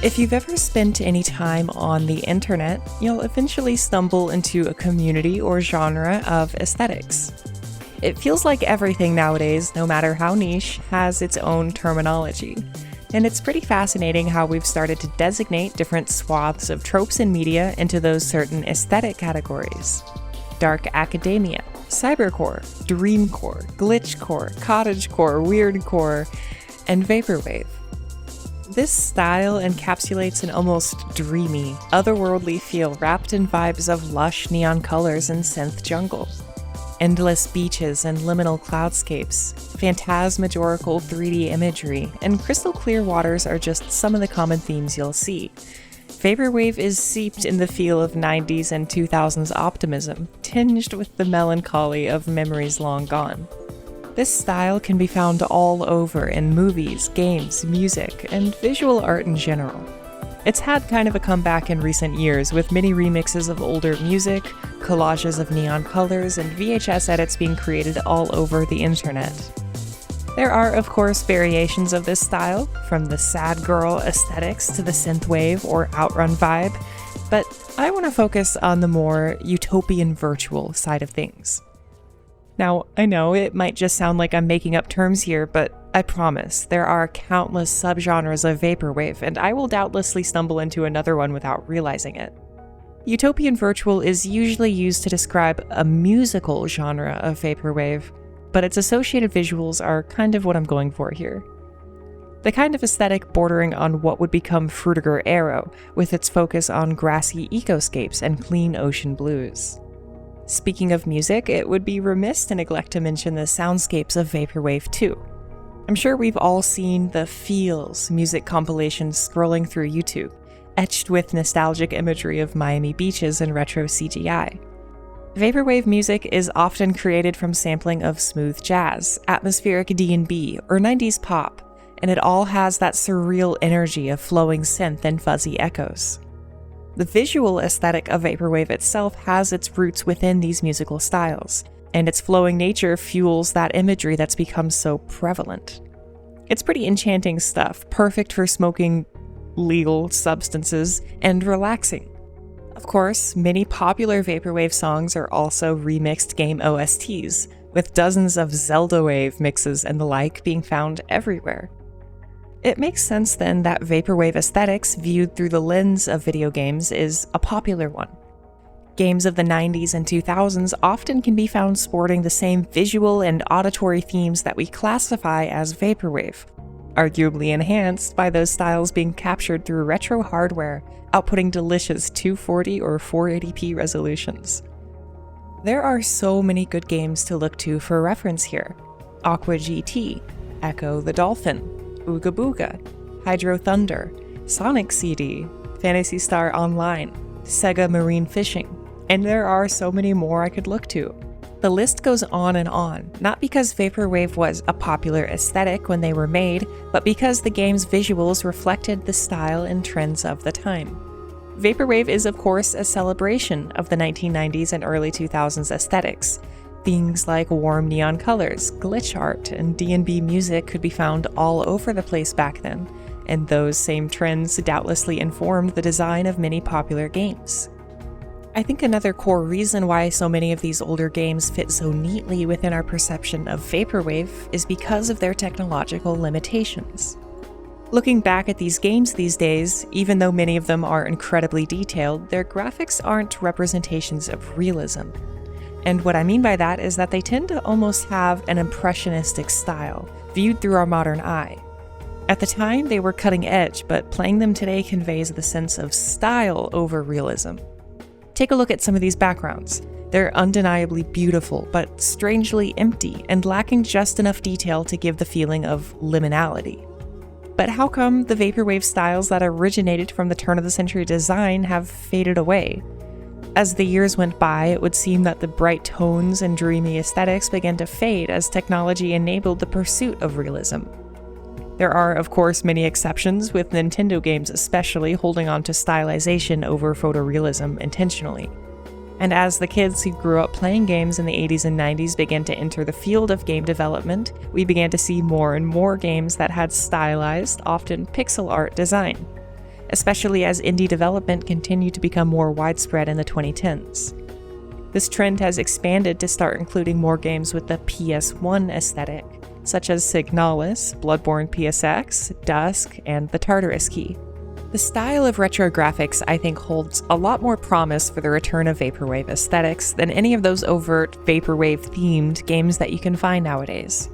If you've ever spent any time on the internet, you'll eventually stumble into a community or genre of aesthetics. It feels like everything nowadays, no matter how niche, has its own terminology. And it's pretty fascinating how we've started to designate different swaths of tropes in media into those certain aesthetic categories. Dark academia, cybercore, dreamcore, glitchcore, cottagecore, weirdcore, and vaporwave. This style encapsulates an almost dreamy, otherworldly feel wrapped in vibes of lush neon colors and synth jungle. Endless beaches and liminal cloudscapes, phantasmagorical 3D imagery, and crystal clear waters are just some of the common themes you'll see. Vaporwave is seeped in the feel of 90s and 2000s optimism, tinged with the melancholy of memories long gone. This style can be found all over in movies, games, music, and visual art in general. It's had kind of a comeback in recent years, with many remixes of older music, collages of neon colors, and VHS edits being created all over the internet. There are, of course, variations of this style, from the sad girl aesthetics to the synthwave or outrun vibe, but I want to focus on the more utopian virtual side of things. Now, I know it might just sound like I'm making up terms here, but I promise there are countless subgenres of vaporwave, and I will doubtlessly stumble into another one without realizing it. Utopian virtual is usually used to describe a musical genre of vaporwave, but its associated visuals are kind of what I'm going for here. The kind of aesthetic bordering on what would become Frutiger Aero, with its focus on grassy ecoscapes and clean ocean blues. Speaking of music, it would be remiss to neglect to mention the soundscapes of vaporwave too. I'm sure we've all seen the Feels music compilations scrolling through YouTube, etched with nostalgic imagery of Miami beaches and retro CGI. Vaporwave music is often created from sampling of smooth jazz, atmospheric D&B, or 90s pop, and it all has that surreal energy of flowing synth and fuzzy echoes. The visual aesthetic of vaporwave itself has its roots within these musical styles, and its flowing nature fuels that imagery that's become so prevalent. It's pretty enchanting stuff, perfect for smoking legal substances and relaxing. Of course, many popular vaporwave songs are also remixed game OSTs, with dozens of Zelda Wave mixes and the like being found everywhere. It makes sense then that vaporwave aesthetics viewed through the lens of video games is a popular one. Games of the 90s and 2000s often can be found sporting the same visual and auditory themes that we classify as vaporwave, arguably enhanced by those styles being captured through retro hardware, outputting delicious 240 or 480p resolutions. There are so many good games to look to for reference here. Aqua GT, Echo the Dolphin, Ooga Booga, Hydro Thunder, Sonic CD, Phantasy Star Online, Sega Marine Fishing, and there are so many more I could look to. The list goes on and on, not because vaporwave was a popular aesthetic when they were made, but because the game's visuals reflected the style and trends of the time. Vaporwave is of course a celebration of the 1990s and early 2000s aesthetics. Things like warm neon colors, glitch art, and D&B music could be found all over the place back then, and those same trends doubtlessly informed the design of many popular games. I think another core reason why so many of these older games fit so neatly within our perception of vaporwave is because of their technological limitations. Looking back at these games these days, even though many of them are incredibly detailed, their graphics aren't representations of realism. And what I mean by that is that they tend to almost have an impressionistic style, viewed through our modern eye. At the time, they were cutting edge, but playing them today conveys the sense of style over realism. Take a look at some of these backgrounds. They're undeniably beautiful, but strangely empty and lacking just enough detail to give the feeling of liminality. But how come the vaporwave styles that originated from the turn-of-the-century design have faded away? As the years went by, it would seem that the bright tones and dreamy aesthetics began to fade as technology enabled the pursuit of realism. There are, of course, many exceptions, with Nintendo games especially holding on to stylization over photorealism intentionally. And as the kids who grew up playing games in the 80s and 90s began to enter the field of game development, we began to see more and more games that had stylized, often pixel art design. especially as indie development continued to become more widespread in the 2010s. This trend has expanded to start including more games with the PS1 aesthetic, such as Signalis, Bloodborne PSX, Dusk, and the Tartarus Key. The style of retro graphics, I think, holds a lot more promise for the return of Vaporwave aesthetics than any of those overt Vaporwave-themed games that you can find nowadays.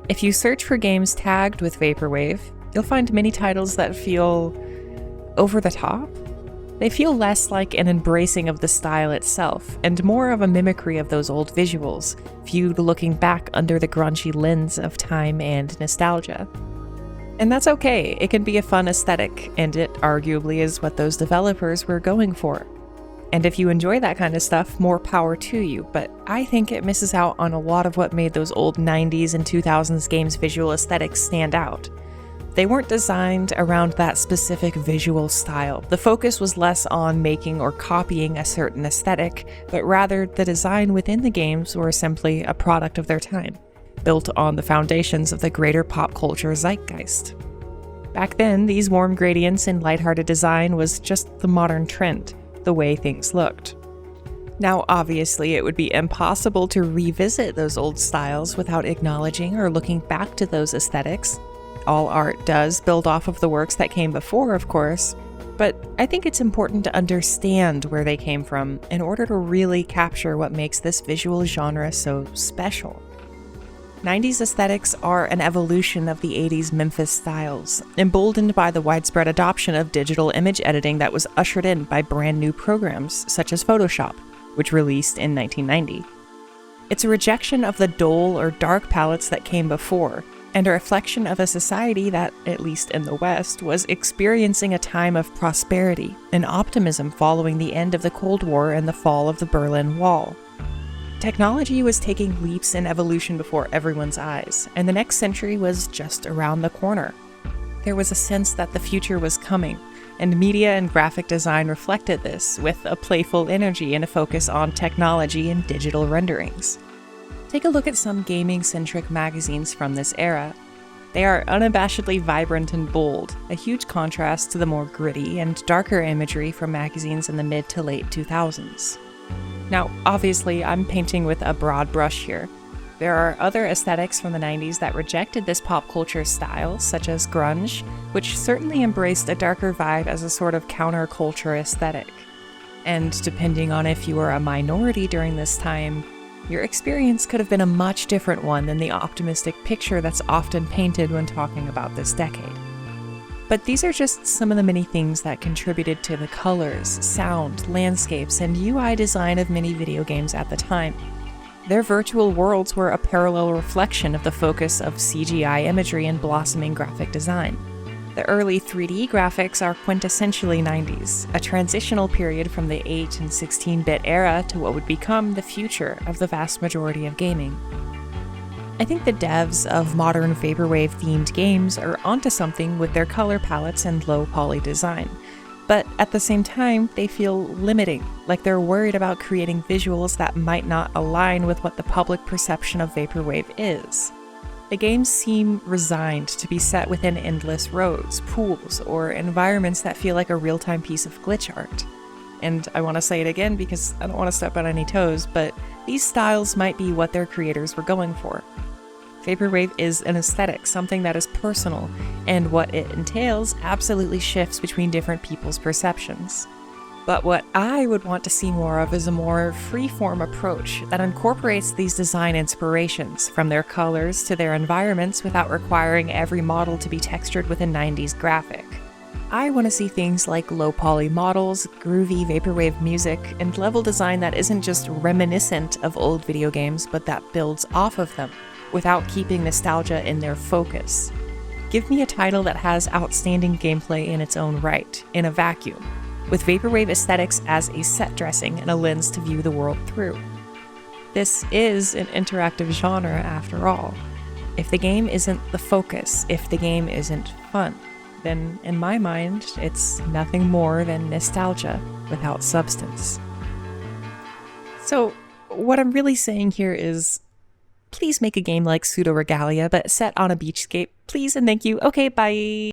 If you search for games tagged with Vaporwave, you'll find many titles that feel over the top. They feel less like an embracing of the style itself, and more of a mimicry of those old visuals, viewed looking back under the grungy lens of time and nostalgia. And that's okay, it can be a fun aesthetic, and it arguably is what those developers were going for. And if you enjoy that kind of stuff, more power to you, but I think it misses out on a lot of what made those old 90s and 2000s games' visual aesthetics stand out. They weren't designed around that specific visual style. The focus was less on making or copying a certain aesthetic, but rather the design within the games were simply a product of their time, built on the foundations of the greater pop culture zeitgeist. Back then, these warm gradients and lighthearted design was just the modern trend, the way things looked. Now, obviously, it would be impossible to revisit those old styles without acknowledging or looking back to those aesthetics. All art does build off of the works that came before, of course, but I think it's important to understand where they came from in order to really capture what makes this visual genre so special. 90s aesthetics are an evolution of the 80s Memphis styles, emboldened by the widespread adoption of digital image editing that was ushered in by brand new programs such as Photoshop, which released in 1990. It's a rejection of the dull or dark palettes that came before, and a reflection of a society that, at least in the West, was experiencing a time of prosperity and optimism following the end of the Cold War and the fall of the Berlin Wall. Technology was taking leaps in evolution before everyone's eyes, and the next century was just around the corner. There was a sense that the future was coming, and media and graphic design reflected this, with a playful energy and a focus on technology and digital renderings. Take a look at some gaming-centric magazines from this era. They are unabashedly vibrant and bold, a huge contrast to the more gritty and darker imagery from magazines in the mid to late 2000s. Now, obviously, I'm painting with a broad brush here. There are other aesthetics from the 90s that rejected this pop culture style, such as grunge, which certainly embraced a darker vibe as a sort of counterculture aesthetic. And depending on if you were a minority during this time, your experience could have been a much different one than the optimistic picture that's often painted when talking about this decade. But these are just some of the many things that contributed to the colors, sound, landscapes, and UI design of many video games at the time. Their virtual worlds were a parallel reflection of the focus of CGI imagery and blossoming graphic design. The early 3D graphics are quintessentially 90s, a transitional period from the 8 and 16-bit era to what would become the future of the vast majority of gaming. I think the devs of modern Vaporwave-themed games are onto something with their color palettes and low-poly design, but at the same time, they feel limiting, like they're worried about creating visuals that might not align with what the public perception of Vaporwave is. The games seem resigned to be set within endless roads, pools, or environments that feel like a real-time piece of glitch art. And I want to say it again because I don't want to step on any toes, but these styles might be what their creators were going for. Vaporwave is an aesthetic, something that is personal, and what it entails absolutely shifts between different people's perceptions. But what I would want to see more of is a more free-form approach that incorporates these design inspirations, from their colors to their environments, without requiring every model to be textured with a 90s graphic. I want to see things like low-poly models, groovy Vaporwave music, and level design that isn't just reminiscent of old video games, but that builds off of them, without keeping nostalgia in their focus. Give me a title that has outstanding gameplay in its own right, in a vacuum, with Vaporwave aesthetics as a set dressing and a lens to view the world through. This is an interactive genre after all. If the game isn't the focus, if the game isn't fun, then in my mind, it's nothing more than nostalgia without substance. So, what I'm really saying here is, please make a game like Pseudo Regalia, but set on a beachscape. Please and thank you. Okay, bye!